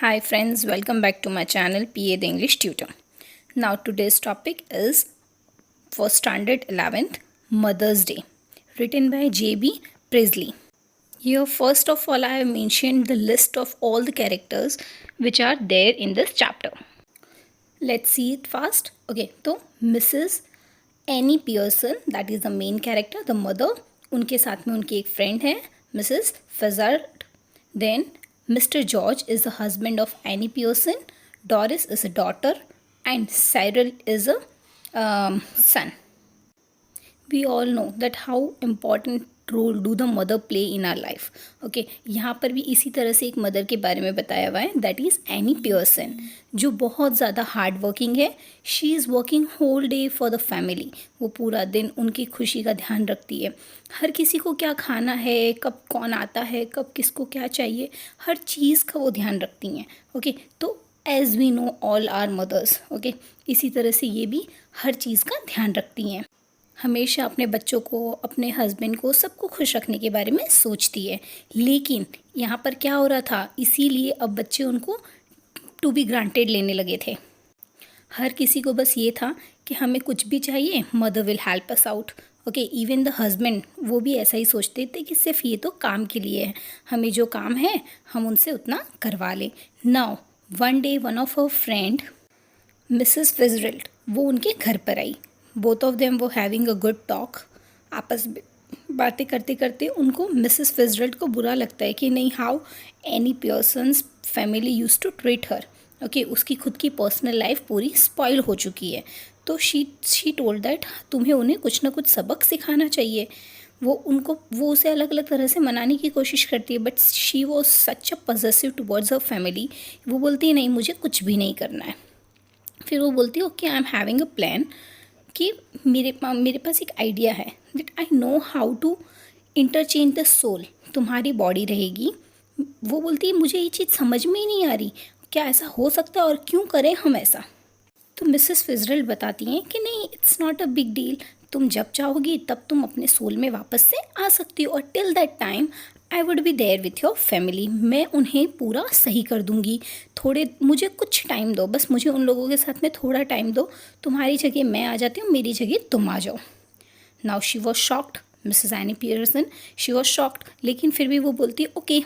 Hi friends, welcome back to my channel PA the English Tutor. Now today's topic is for standard 11th Mother's Day, written by J.B. Priestley. Here first of all I have mentioned the list of all the characters which are there in this chapter. Let's see it fast. Okay, so Mrs. Annie Pearson, that is the main character, the mother. उनके साथ में उनकी एक friend है Mrs. Fitzgerald. Then Mr. George is the husband of Annie Pearson, Doris is a daughter, and Cyril is a son. We all know that how important role do the mother play in our life. Okay, यहाँ पर भी इसी तरह से एक mother के बारे में बताया हुआ है, that is Annie Pearson, जो बहुत ज़्यादा हार्ड वर्किंग है. She is working whole day for the family. वो पूरा दिन उनकी खुशी का ध्यान रखती है. हर किसी को क्या खाना है, कब कौन आता है, कब किसको क्या चाहिए, हर चीज़ का वो ध्यान रखती हैं. ओके, तो as we know all are mothers. Okay, इसी तरह से ये भी हर चीज़ का ध्यान रखती हैं. हमेशा अपने बच्चों को, अपने हस्बैंड को, सबको खुश रखने के बारे में सोचती है. लेकिन यहाँ पर क्या हो रहा था, इसीलिए अब बच्चे उनको टू बी ग्रांटेड लेने लगे थे. हर किसी को बस ये था कि हमें कुछ भी चाहिए, mother will help us out. Okay, even the husband वो भी ऐसा ही सोचते थे कि सिर्फ ये तो काम के लिए है, हमें जो काम है हम उनसे उतना करवा लें. Now one day one of our friend Mrs Fitzgerald, वो उनके घर पर आई. बोथ ऑफ देम वो हैविंग अ गुड टॉक. आपस में बातें करते करते उनको मिसेस फिtzgerald को बुरा लगता है कि नहीं, how any Pearson's family use to treat her. Okay, उसकी खुद की पर्सनल लाइफ पूरी स्पॉइल हो चुकी है. तो शी टोल्ड दैट तुम्हें उन्हें कुछ ना कुछ सबक सिखाना चाहिए. वो उसे अलग अलग तरह से मनाने की कोशिश करती है, but she was such a possessive towards her family. वो बोलती है नहीं, मुझे कुछ भी नहीं करना है. फिर वो बोलती है okay, I am having a plan, कि मेरे पास एक आइडिया है, that I know how to interchange the soul. तुम्हारी बॉडी रहेगी. वो बोलती है मुझे ये चीज़ समझ में ही नहीं आ रही, क्या ऐसा हो सकता है और क्यों करें हम ऐसा. तो मिसेस फिtzgerald बताती हैं कि नहीं, it's not a big deal. तुम जब चाहोगी तब तुम अपने सोल में वापस से आ सकती हो, और till that time I would be there with your family. मैं उन्हें पूरा सही कर दूँगी. मुझे कुछ टाइम दो, बस मुझे उन लोगों के साथ में थोड़ा टाइम दो. तुम्हारी जगह मैं आ जाती हूँ, मेरी जगह तुम आ जाओ. Now she was shocked, Mrs Annie Pearson, she was shocked. लेकिन फिर भी वो बोलती ओके,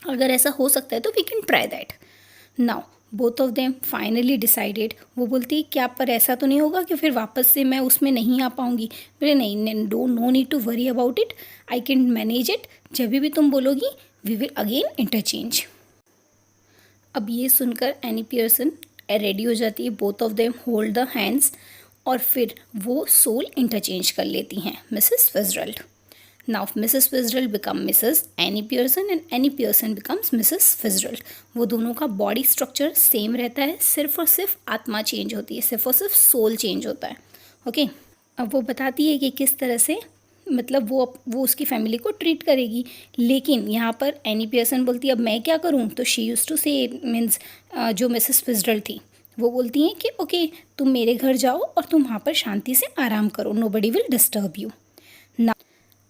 अगर ऐसा हो सकता है तो we can try that. Now both of them finally decided. वो बोलती है क्या, पर ऐसा तो नहीं होगा कि फिर वापस से मैं उसमें नहीं आ पाऊँगी. बोले नहीं, don't, no need to worry about it, I can manage it. जब भी तुम बोलोगी वी विल अगेन इंटरचेंज. अब ये सुनकर एनी पियर्सन रेडी हो जाती है. Both of them hold the hands, और फिर वो सोल इंटरचेंज कर लेती हैं Mrs Fitzgerald. Now Mrs Fitzgerald become Mrs Annie Pearson and Annie Pearson becomes Mrs Fitzgerald. वो दोनों का बॉडी स्ट्रक्चर सेम रहता है, सिर्फ और सिर्फ आत्मा चेंज होती है, सिर्फ और सिर्फ सोल चेंज होता है. ओके, अब वो बताती है कि किस तरह से, मतलब वो उसकी फैमिली को ट्रीट करेगी. लेकिन यहाँ पर एनी पियर्सन बोलती है अब मैं क्या करूँ. तो शी यूज टू से मीन्स जो मिसेस फिtzgerald थी वो बोलती हैं कि ओके, तुम मेरे घर जाओ और तुम वहाँ पर शांति से आराम करो, नोबडी विल डिस्टर्ब यू. ना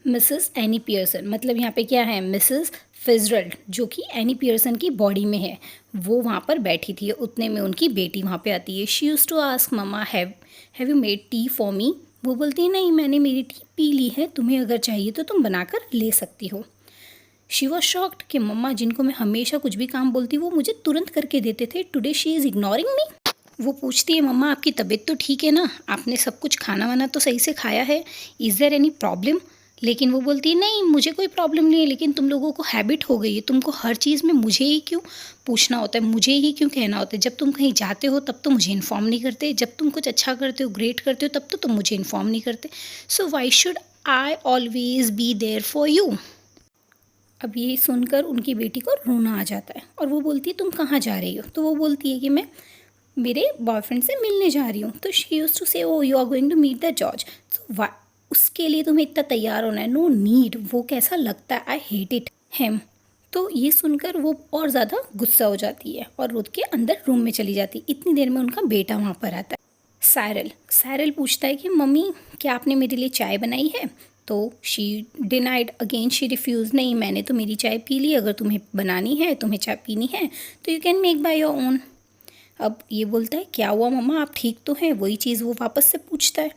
मिसेस एनी पियर्सन, मतलब यहाँ पे क्या है, मिसेस फिtzgerald जो कि एनी पियर्सन की बॉडी में है, वो वहाँ पर बैठी थी. उतने में उनकी बेटी वहाँ पे आती है. She use to ask mamma have you made tea for me. वो बोलती है नहीं, मैंने मेरी टी पी ली है, तुम्हें अगर चाहिए तो तुम बनाकर ले सकती हो. शी वॉज शॉक्ड कि मम्मा जिनको मैं हमेशा कुछ भी काम बोलती वो मुझे तुरंत करके देते थे, टुडे शी इज़ इग्नोरिंग मी. वो पूछती है मम्मा आपकी तबीयत तो ठीक है ना, आपने सब कुछ खाना वाना तो सही से खाया है, इज़ देयर एनी प्रॉब्लम. लेकिन वो बोलती है नहीं, मुझे कोई प्रॉब्लम नहीं है, लेकिन तुम लोगों को हैबिट हो गई है, तुमको हर चीज़ में मुझे ही क्यों पूछना होता है, मुझे ही क्यों कहना होता है. जब तुम कहीं जाते हो तब तो मुझे इन्फॉर्म नहीं करते, जब तुम कुछ अच्छा करते हो, ग्रेट करते हो, तब तो तुम मुझे इन्फॉर्म नहीं करते. So why should I always be there for you. अब ये सुनकर उनकी बेटी को रोना आ जाता है, और वो बोलती है तुम कहाँ जा रही हो. तो वो बोलती है कि मैं मेरे बॉयफ्रेंड से मिलने जा रही हूँ. तो she use to say oh you are going to meet the George. So उसके लिए तुम्हें इतना तैयार होना है, नो नीड. वो कैसा लगता है, आई हेट इट हिम. तो ये सुनकर वो और ज़्यादा गुस्सा हो जाती है और रुद के अंदर रूम में चली जाती है. इतनी देर में उनका बेटा वहाँ पर आता है, साइरल. पूछता है कि मम्मी क्या आपने मेरे लिए चाय बनाई है. तो she denied again, she refuse, नहीं मैंने तो मेरी चाय पी ली, अगर तुम्हें बनानी है, तुम्हें चाय पीनी है तो you can make by your own. अब ये बोलता है क्या हुआ मम्मा, आप ठीक तो हैं, वही चीज़ वो वापस से पूछता है।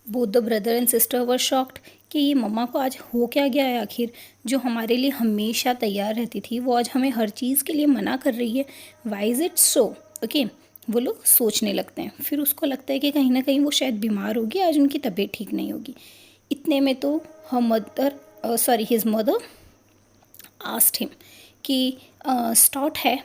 Both the brother and sister were shocked कि ये मम्मा को आज हो क्या गया है आखिर, जो हमारे लिए हमेशा तैयार रहती थी वो आज हमें हर चीज़ के लिए मना कर रही है। Why is it so? Okay, वो लोग सोचने लगते हैं। फिर उसको लगता है कि कहीं ना कहीं वो शायद बीमार होगी, आज उनकी तबीयत ठीक नहीं होगी। इतने में तो हिज मदर आस्क्ड हिम कि स्टॉट है,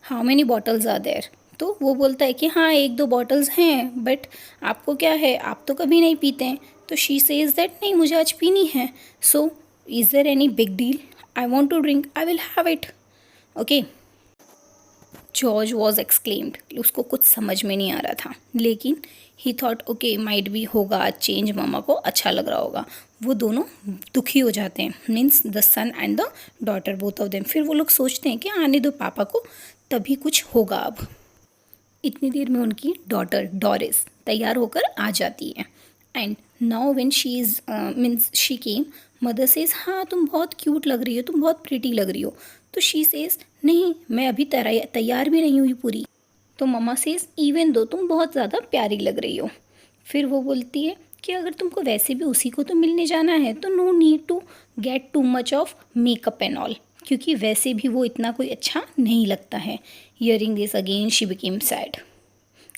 how many bottles are there? तो वो बोलता है कि हाँ 1-2 बॉटल्स हैं, बट आपको क्या है, आप तो कभी नहीं पीते हैं। तो शी सेज दैट नहीं मुझे आज पीनी है। So is there any big deal, I want to drink, I will have it. Okay, George was exclaimed, उसको कुछ समझ में नहीं आ रहा था, लेकिन he thought okay might be होगा आज चेंज, मामा को अच्छा लग रहा होगा। वो दोनों दुखी हो जाते हैं, means the son and the daughter, both of them. फिर वो लोग सोचते हैं कि आने दो पापा को, तभी कुछ होगा अब। इतनी देर में उनकी डॉटर डॉरिस तैयार होकर आ जाती है। And now when she is means she came, mother says हाँ तुम बहुत क्यूट लग रही हो, तुम बहुत प्रिटी लग रही हो। तो शी सेज नहीं मैं अभी तैयार भी नहीं हुई पूरी। तो मम्मा सेज इवन दो तुम बहुत ज़्यादा प्यारी लग रही हो। फिर वो बोलती है कि अगर तुमको वैसे भी उसी को तो मिलने जाना है तो no need to get too much of makeup and all, क्योंकि वैसे भी वो इतना कोई अच्छा नहीं लगता है। Hearing this again she became sad,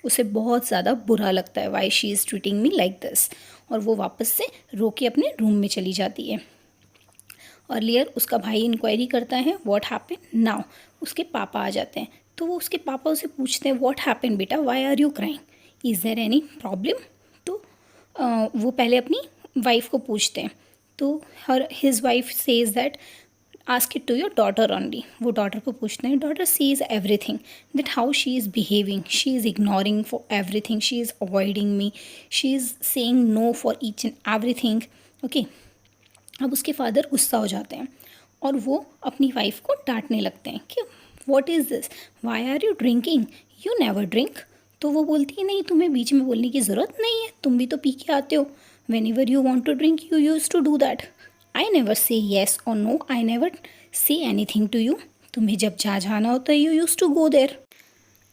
उसे बहुत ज़्यादा बुरा लगता है, why she is treating me like this, और वो वापस से रो के अपने रूम में चली जाती है। अर्लियर उसका भाई इंक्वायरी करता है व्हाट हैपन नाउ, उसके पापा आ जाते हैं। तो वो उसके पापा उसे पूछते हैं व्हाट हैपन बेटा, why are you crying, is there any problem? तो वो पहले अपनी वाइफ को पूछते हैं। तो his wife says that ask it to your daughter only, वो डॉटर को पूछते हैं। Daughter says everything that how she is behaving, she is ignoring for everything, she is avoiding me, she is saying no for each and everything. Okay, अब उसके father गुस्सा हो जाते हैं और वो अपनी वाइफ को डांटने लगते हैं कि what is this, why are you drinking, you never drink. तो वो बोलती है नहीं तुम्हें बीच में बोलने की ज़रूरत नहीं है, तुम भी तो पी के आते हो, whenever you want to drink you use to do that, I never say yes और no, I never say anything to you, तुम्हें जब जहाँ जाना होता है you use to go there,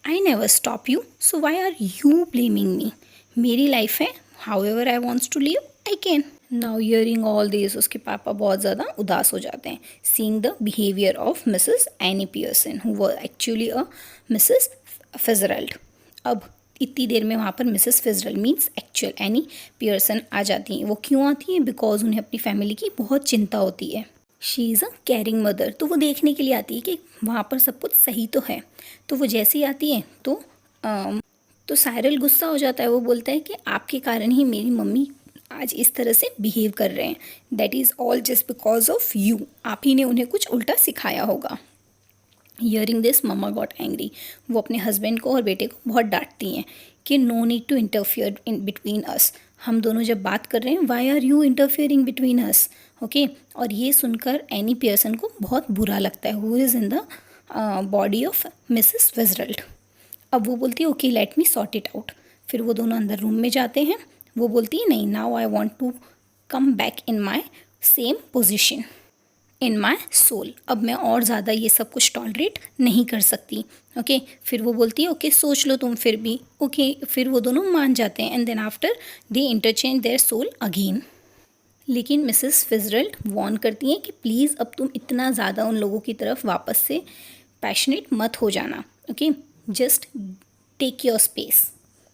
I never stop you, so why are you blaming me, मेरी life है, however I wants to live I can. Now hearing all this उसके पापा बहुत ज़्यादा उदास हो जाते हैं, seeing the behaviour of Mrs Annie Pearson who was actually a Mrs Fitzgerald. अब इतनी देर में वहाँ पर Mrs Fitzgerald means actual Annie Pearson आ जाती हैं। वो क्यों आती हैं? बिकॉज उन्हें अपनी फैमिली की बहुत चिंता होती है। She is a caring mother, तो वो देखने के लिए आती है कि वहाँ पर सब कुछ सही तो है। तो वो जैसे ही आती है तो साइरल गुस्सा हो जाता है, वो बोलता है कि आपके कारण ही मेरी मम्मी आज इस तरह से बिहेव कर रहे हैं, that is all just because of you, आप ही ने उन्हें कुछ उल्टा सिखाया होगा। Hearing this mamma got angry, वो अपने हस्बैंड को और बेटे को बहुत डांटती हैं कि no need to interfere in between us, हम दोनों जब बात कर रहे हैं why are you interfering between us. Okay, और ये सुनकर एनी पियर्सन को बहुत बुरा लगता है, who is in the body of Mrs Fitzgerald. अब वो बोलती है okay let me sort it out. फिर वो दोनों अंदर रूम में जाते हैं। वो बोलती है नहीं now I want to come back in my same position in my soul, अब मैं और ज़्यादा ये सब कुछ टॉलरेट नहीं कर सकती। ओके, फिर वो बोलती है ओके सोच लो तुम फिर भी। ओके, फिर वो दोनों मान जाते हैं and then after they interchange their soul again. लेकिन मिसेस फिजरल्ड वॉर्न करती हैं कि प्लीज़ अब तुम इतना ज़्यादा उन लोगों की तरफ वापस से पैशनेट मत हो जाना। Okay, just take your space.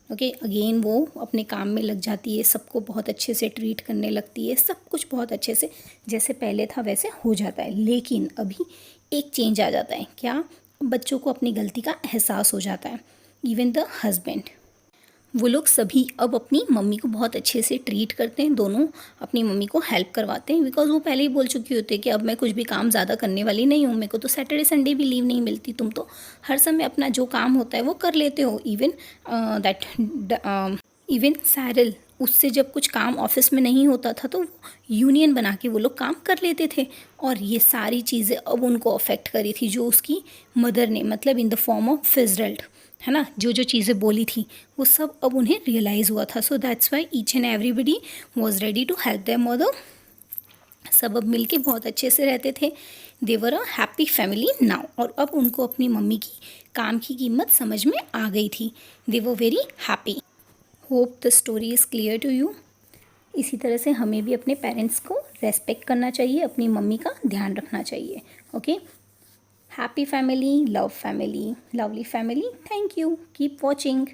Okay, again वो अपने काम में लग जाती है, सबको बहुत अच्छे से ट्रीट करने लगती है, सब कुछ बहुत अच्छे से जैसे पहले था वैसे हो जाता है। लेकिन अभी एक चेंज आ जाता है, क्या? बच्चों को अपनी गलती का एहसास हो जाता है। इवन द हस्बैंड, वो लोग सभी अब अपनी मम्मी को बहुत अच्छे से ट्रीट करते हैं, दोनों अपनी मम्मी को हेल्प करवाते हैं, बिकॉज वो पहले ही बोल चुकी होती है कि अब मैं कुछ भी काम ज़्यादा करने वाली नहीं हूँ, मेरे को तो सैटरडे संडे भी लीव नहीं मिलती, तुम तो हर समय अपना जो काम होता है वो कर लेते हो। इवन सैरल, उससे जब कुछ काम ऑफिस में नहीं होता था तो यूनियन बना के वो लोग काम कर लेते थे, और ये सारी चीज़ें अब उनको अफेक्ट करी थी जो उसकी मदर ने, मतलब इन द फॉर्म ऑफ फिजरल्ड। है ना, जो जो चीज़ें बोली थी वो सब अब उन्हें रियलाइज़ हुआ था. So that's why each and everybody was ready to help their mother. सब अब मिलके बहुत अच्छे से रहते थे. They were a happy family now. और अब उनको अपनी मम्मी की काम की कीमत समझ में आ गई थी. They were very happy. Hope the story is clear to you. इसी तरह से हमें भी अपने पेरेंट्स को रेस्पेक्ट करना चाहिए, अपनी मम्मी का ध्यान रखना चाहिए. Okay. Happy family, love family, lovely family. Thank you. Keep watching.